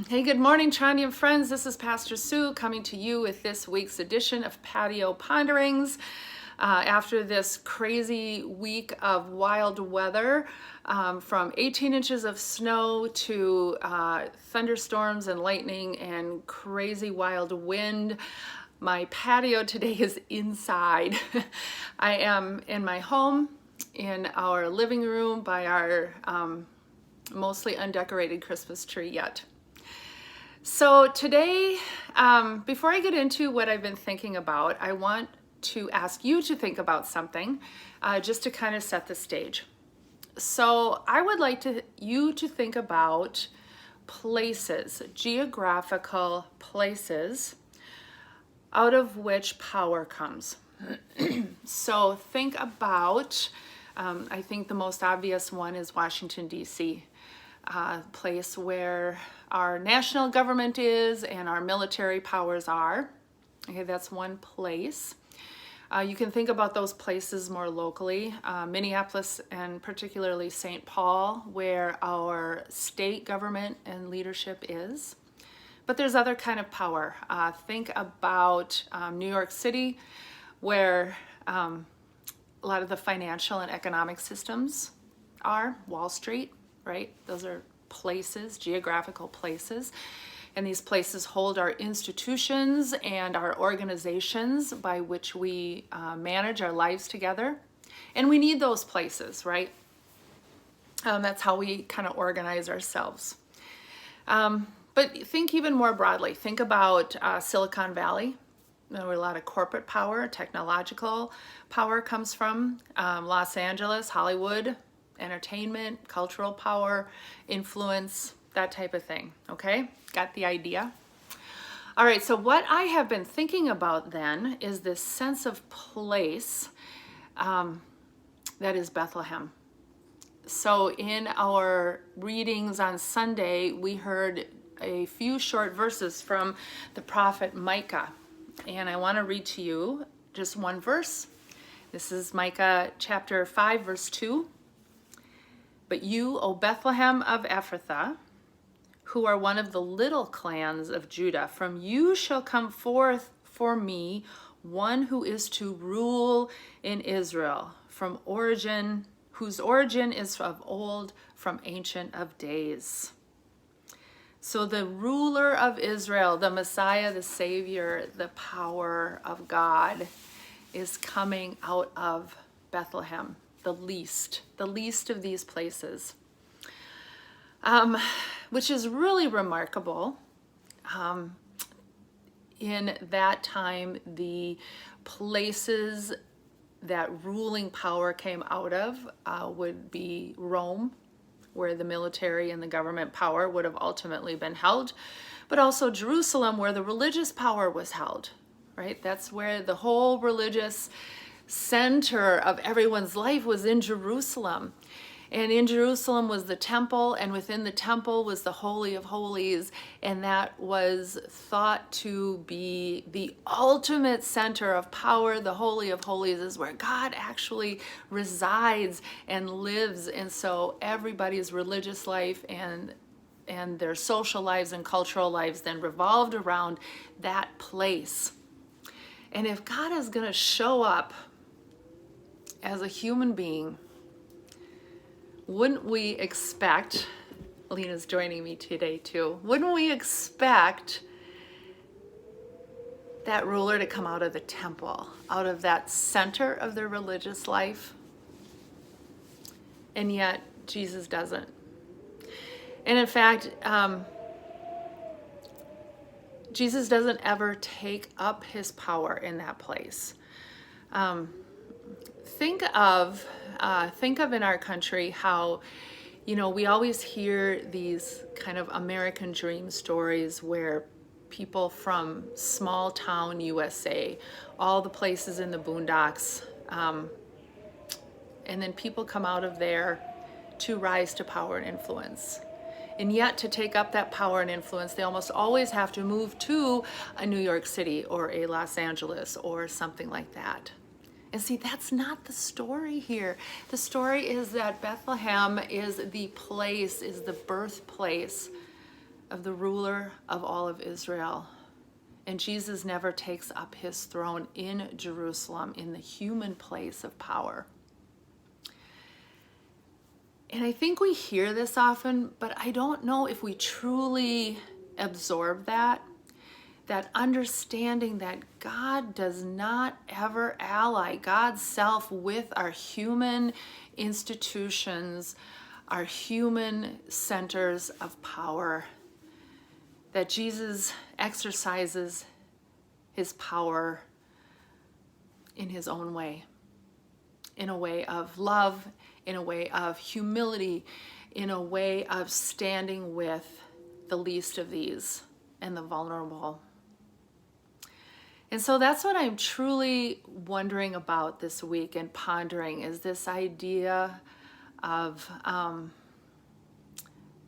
Hey, good morning, Trondheim friends. This is Pastor Sue coming to you with this week's edition of Patio Ponderings. After this crazy week of wild weather, from 18 inches of snow to thunderstorms and lightning and crazy wild wind, my patio today is inside. I am in my home, in our living room by our mostly undecorated Christmas tree yet. So today, before I get into what I've been thinking about, I want to ask you to think about something just to kind of set the stage. So I would like you to think about places, geographical places out of which power comes. So think about, I think the most obvious one is Washington, D.C., place where our national government is and our military powers are. Okay, that's one place. You can think about those places more locally. Minneapolis and particularly St. Paul, where our state government and leadership is. But there's other kind of power. Think about New York City, where a lot of the financial and economic systems are. Wall Street, right? Those are places, geographical places. And these places hold our institutions and our organizations by which we manage our lives together. And we need those places, right? That's how we kind of organize ourselves. But think even more broadly. Think about Silicon Valley, where a lot of corporate power, technological power comes from. Los Angeles, Hollywood, entertainment, cultural power, influence, that type of thing. Okay, got the idea? All right, so what I have been thinking about then is this sense of place that is Bethlehem. So in our readings on Sunday, we heard a few short verses from the prophet Micah, and I want to read to you just one verse. This is Micah chapter 5, verse 2. But you, O Bethlehem of Ephrathah, who are one of the little clans of Judah, from you shall come forth for me one who is to rule in Israel, from origin, whose origin is of old, from ancient of days. So the ruler of Israel, the Messiah, the Savior, the power of God is coming out of Bethlehem. The least of these places, which is really remarkable. In that time, the places that ruling power came out of would be Rome, where the military and the government power would have ultimately been held, but also Jerusalem, where the religious power was held, right? That's where the whole religious center of everyone's life was in Jerusalem. And in Jerusalem was the temple, and within the temple was the Holy of Holies, and that was thought to be the ultimate center of power. The Holy of Holies is where God actually resides and lives, and so everybody's religious life and their social lives and cultural lives then revolved around that place. And if God is going to show up as a human being, wouldn't we expect, Lena's joining me today too, wouldn't we expect that ruler to come out of the temple, out of that center of their religious life? And yet, Jesus doesn't. And in fact, Jesus doesn't ever take up his power in that place. Think of in our country how, we always hear these kind of American dream stories where people from small town USA, all the places in the boondocks, and then people come out of there to rise to power and influence. And yet to take up that power and influence, they almost always have to move to a New York City or a Los Angeles or something like that. And see, that's not the story here. The story is that Bethlehem is the place, is the birthplace of the ruler of all of Israel. And Jesus never takes up his throne in Jerusalem, in the human place of power. And I think we hear this often, but I don't know if we truly absorb that understanding that God does not ever ally God's self with our human institutions, our human centers of power, that Jesus exercises his power in his own way, in a way of love, in a way of humility, in a way of standing with the least of these and the vulnerable. And so that's what I'm truly wondering about this week and pondering, is this idea of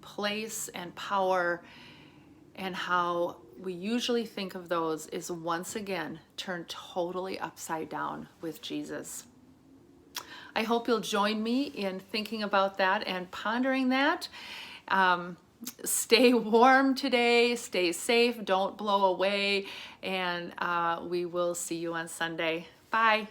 place and power, and how we usually think of those is once again turned totally upside down with Jesus. I hope you'll join me in thinking about that and pondering that. Stay warm today, stay safe, don't blow away, and we will see you on Sunday. Bye.